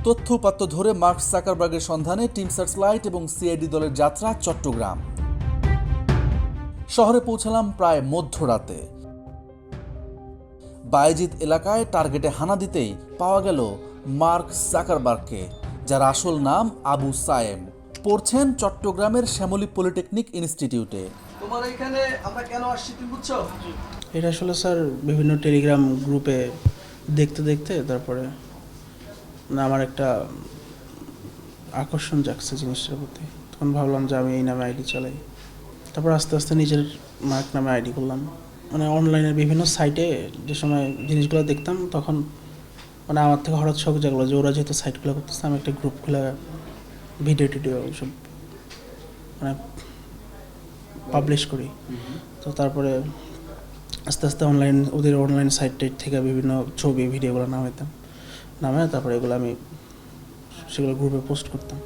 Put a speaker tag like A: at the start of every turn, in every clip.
A: তথ্য উপাত্ত ধরে মার্ক জাকারবার্গের সন্ধানে টিম সার্চলাইট এবং সিআইডি দলের যাত্রা চট্টগ্রাম শহরে পৌঁছালাম প্রায় মধ্যরাতে। বায়েজিদ এলাকায় টার্গেটে হানা দিতেই পাওয়া গেল মার্ক জাকারবার্গকে, যার আসল নাম আবু সায়েম। পড়ছেন চট্টগ্রামের শ্যামলী পলিটেকনিক ইনস্টিটিউটে।
B: তোমার এখানে আমরা কেন আসছি তুমি বুঝছো?
C: এটা আসলে স্যার বিভিন্ন টেলিগ্রাম গ্রুপে দেখতে দেখতে তারপরে আমার একটা আকর্ষণ জাগছে জিনিসটার প্রতি। তখন ভাবলাম যে আমি এই নামে আইডি চালাই। তারপর আস্তে আস্তে নিজের মার্ক নামে আইডি করলাম। মানে অনলাইনের বিভিন্ন সাইটে যে সময় জিনিসগুলো দেখতাম তখন মানে আমার থেকে হঠাৎ শখ জাগলো যে ওরা যেহেতু সাইটগুলো করতেছে আমি একটা গ্রুপ খুলে ভিডিও টিডিও সব মানে পাবলিশ করি। তো তারপরে আস্তে আস্তে ওদের অনলাইন সাইট থেকে বিভিন্ন ছবি ভিডিওগুলো নামায় তারপরে এগুলো আমি সেগুলো গ্রুপে পোস্ট করতাম।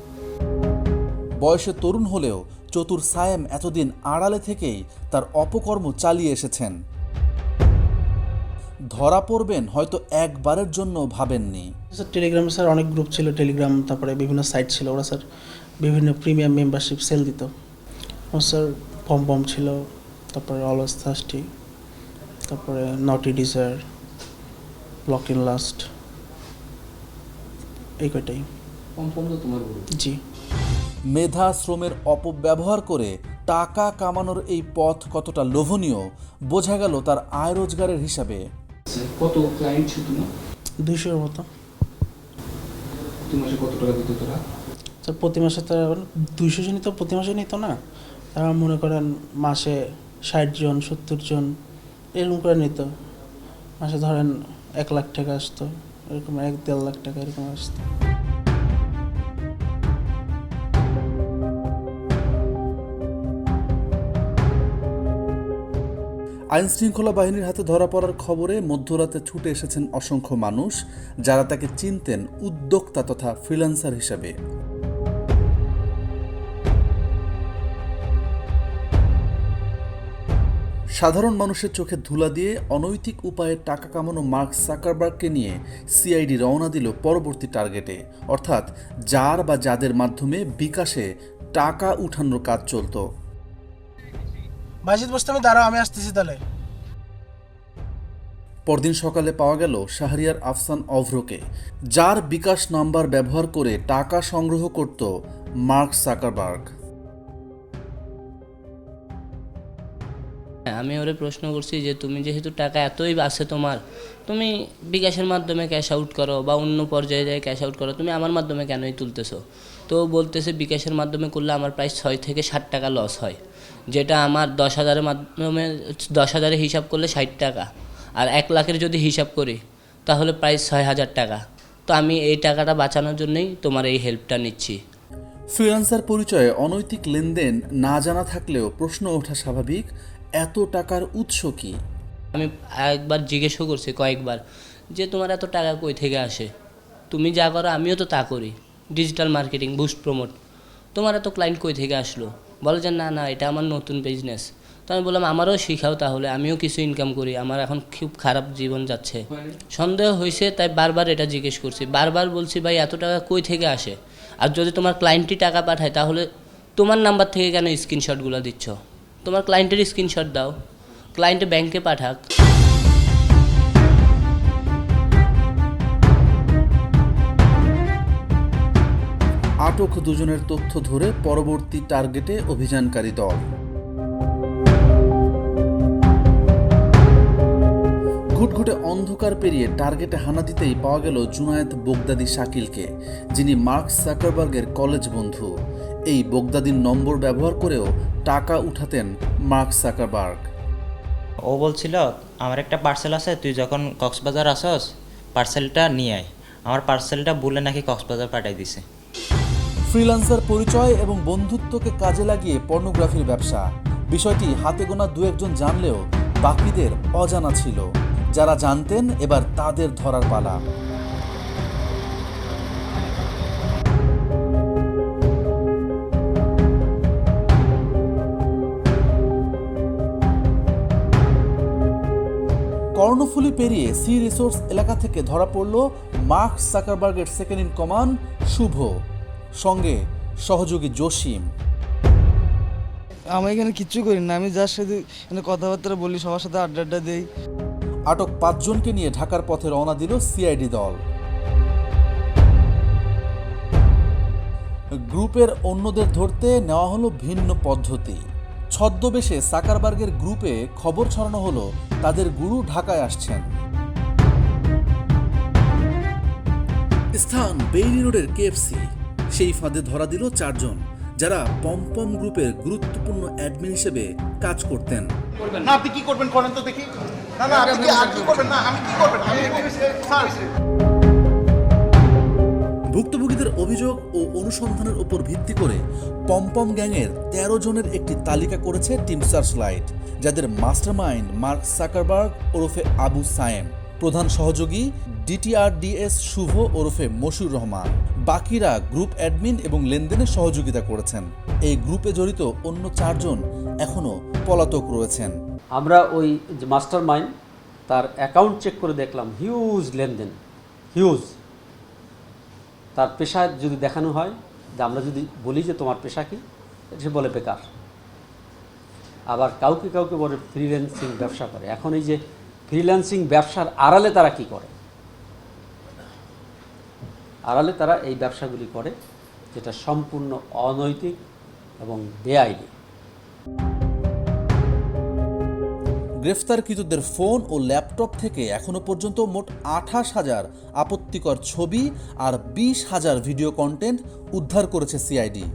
A: বয়সে তরুণ হলেও চতুর সায়েম এতদিন আড়ালে থেকেই তার অপকর্ম চালিয়ে এসেছেন। ধরা পড়বেন হয়তো একবারের জন্য ভাবেননি।
C: স্যার টেলিগ্রামে স্যার অনেক গ্রুপ ছিল, টেলিগ্রাম তারপরে বিভিন্ন সাইট ছিল, ওরা স্যার বিভিন্ন প্রিমিয়াম মেম্বারশিপ সেল দিত। স্যার পম ছিল, তারপরে অলওয়েজ থার্স্টি, তারপরে নটি ডিজায়ার, লক ইন লাস্ট, এই কয়টাই। জি।
A: মেধা শ্রমের অপব্যবহার করে টাকা কামানোর এই পথ কতটা লোভনীয় বোঝা গেল তার আয় রোজগারের হিসাবে।
D: কত ক্লায়েন্ট ছিল না?
C: 200-এর মতো।
D: প্রতি মাসে কত টাকা দিত তোরা?
C: স্যার প্রতি মাসে তারা 200 জনই তো প্রতি মাসে নিত না, তারা মনে করেন মাসে 60 জন 70 জন এরকম করে নিত। মাসে ধরেন 1 লাখ টাকা আসতো, এরকম 1-1.5 লাখ টাকা এরকম আসতো।
A: আইনশৃঙ্খলা বাহিনীর হাতে ধরা পড়ার খবরে মধ্যরাতে ছুটে এসেছেন অসংখ্য মানুষ, যারা তাকে চিনতেন উদ্যোক্তা তথা ফ্রিল্যান্সার হিসাবে। সাধারণ মানুষের চোখে ধুলা দিয়ে অনৈতিক উপায়ে টাকা কামানো মার্ক জাকারবার্গকে নিয়ে সিআইডি রওনা দিল পরবর্তী টার্গেটে, অর্থাৎ যার বা যাদের মাধ্যমে বিকাশে টাকা উঠানোর কাজ চলত।
C: বাজিদ বসতে আমি দাঁড়াও, আমি আসতেছি তাহলে।
A: পরদিন সকালে পাওয়া গেল শাহরিয়ার আফসান অভ্রকে, যার বিকাশ নাম্বার ব্যবহার করে টাকা সংগ্রহ করত মার্ক জাকারবার্গ।
E: আমি ওরে প্রশ্ন করছি যে তুমি যেহেতু টাকা এতই আছে তোমার, তুমি বিকাশের মাধ্যমে ক্যাশ আউট করো বা অন্য পর্যায়ে যায় ক্যাশ আউট করো, তুমি আমার মাধ্যমে কেনই তুলতেছো? তো বলতেছে বিকাশের মাধ্যমে করলে আমার প্রায় 6 থেকে 60 টাকা লস হয়, যেটা আমার 10,000-এর মাধ্যমে 10,000-এ হিসাব করলে 60 টাকা, আর 1 লাখের যদি হিসাব করি তাহলে প্রায় 6,000 টাকা। তো আমি এই টাকাটা বাঁচানোর জন্যই তোমার এই হেল্পটা নিচ্ছি।
A: ফ্রিল্যান্সার পরিচয়ে অনৈতিক লেনদেন না জানা থাকলেও প্রশ্ন ওঠা স্বাভাবিক, এত টাকার উৎস কি?
E: আমি একবার জিজ্ঞেসও করছি কয়েকবার যে তোমার এত টাকা কই থেকে আসে, তুমি যা করো আমিও তো তা করি, ডিজিটাল মার্কেটিং, বুস্ট প্রমোট, তোমার এত ক্লায়েন্ট কই থেকে আসলো? বলে যে না এটা আমার নতুন বিজনেস। তো আমি বললাম আমারও শিখাও, তাহলে আমিও কিছু ইনকাম করি, আমার এখন খুব খারাপ জীবন যাচ্ছে। সন্দেহ হয়েছে তাই বারবার এটা জিজ্ঞেস করছি, বারবার বলছি ভাই এত টাকা কই থেকে আসে, আর যদি তোমার ক্লায়েন্টই টাকা পাঠায় তাহলে তোমার নাম্বার থেকে কেন স্ক্রিনশটগুলো দিচ্ছ? তোমার ক্লায়েন্টের স্ক্রিনশট দাও, ক্লায়েন্ট ব্যাংকে পাঠাক।
A: আটক দুজনের তথ্য ধরে পরবর্তী টার্গেটে অভিযানকারী দল। ঘুটঘুটে অন্ধকার পেরিয়ে টার্গেটে হানা দিতেই পাওয়া গেল জুনায়েদ বগদাদি শাকিলকে, যিনি মার্ক জাকারবার্গের কলেজ বন্ধু। এই বগদাদির নম্বর ব্যবহার করেও টাকা উঠাতেন মার্ক জাকারবার্গ।
F: ও বলছিল আমার একটা পার্সেল আছে, তুই যখন কক্সবাজার আসস পার্সেলটা নিয়ে আয়। আমার পার্সেলটা বলে নাকি কক্সবাজার পাঠাই দিছে।
A: ফ্রিল্যান্সার পরিচয় এবং বন্ধুত্বকে কাজে লাগিয়ে পর্নোগ্রাফির ব্যবসা, বিষয়টি হাতে গোনা 2-1 জন জানলেও বাকিদের অজানা ছিল। যারা জানতেন এবার তাদের ধরার পালা। কর্ণফুলী পেরিয়ে সি রিসোর্স এলাকা থেকে ধরা পড়ল মার্ক জাকারবার্গের সেকেন্ড ইন কমান্ড শুভ, সঙ্গে সহযোগী জসিম।
G: আমি এখানে কিচ্ছু করি না, আমি যার সাথে এখানে কথাবার্তা বলি, সবার সাথে আড্ডা দেই।
A: আটক 5 জনকে নিয়ে ঢাকার পথে রওনা দিল সিআইডি দল। গ্রুপের অন্যদের ধরতে নেওয়া হলো ভিন্ন পদ্ধতি। ছদ্মবেশে জাকারবার্গের গ্রুপে খবর ছড়ানো হলো তাদের গুরু ঢাকায় আসছেন। স্থান বেইলি রোডের কেএফসি। সেই ফাঁদে ধরা দিল 4 জন, যারা পমপম গ্রুপের গুরুত্বপূর্ণ অ্যাডমিন হিসেবে কাজ করতেন।
H: না আপনি কি করবেন করেন তো দেখি। না না আপনি কি করবেন? না আমি কি করবেন? আমি স্যার
A: ভুক্তভোগীদের অভিযোগ ও অনুসন্ধানের উপর ভিত্তি করে পমপম গ্যাংয়ের 13 জনের একটি তালিকা করেছে টিম সার্চলাইট, যাদের মাস্টারমাইন্ড মার্ক জাকারবার্গ ওরফে আবু সায়েম, প্রধান সহযোগী ডিটিআরডিএস শুভ ওরফে মশিউর রহমান। বাকিরা গ্রুপ অ্যাডমিন এবং লেনদেনে সহযোগিতা করেছেন। এই গ্রুপে জড়িত অন্য 4 জন এখনও পলাতক রয়েছেন।
I: আমরা ওই যে মাস্টার মাইন্ড তার অ্যাকাউন্ট চেক করে দেখলাম, হিউজ লেনদেন, হিউজ। তার পেশা যদি দেখানো হয়, যে আমরা যদি বলি যে তোমার পেশা কি, সে বলে বেকার। আবার কাউকে কাউকে বলে ফ্রিল্যান্সিং ব্যবসা করে। এখন এই যে ফ্রিল্যান্সিং ব্যবসার আড়ালে তারা কি করে? আড়ালে তারা এই ব্যবসাগুলি করে, যেটা সম্পূর্ণ অনৈতিক এবং বেআইনি।
A: গ্রেফতারকৃতদের ফোন ও ল্যাপটপ থেকে এখনো পর্যন্ত মোট 28,000 আপত্তিকর ছবি আর 20,000 ভিডিও কন্টেন্ট উদ্ধার করেছে সিআইডি।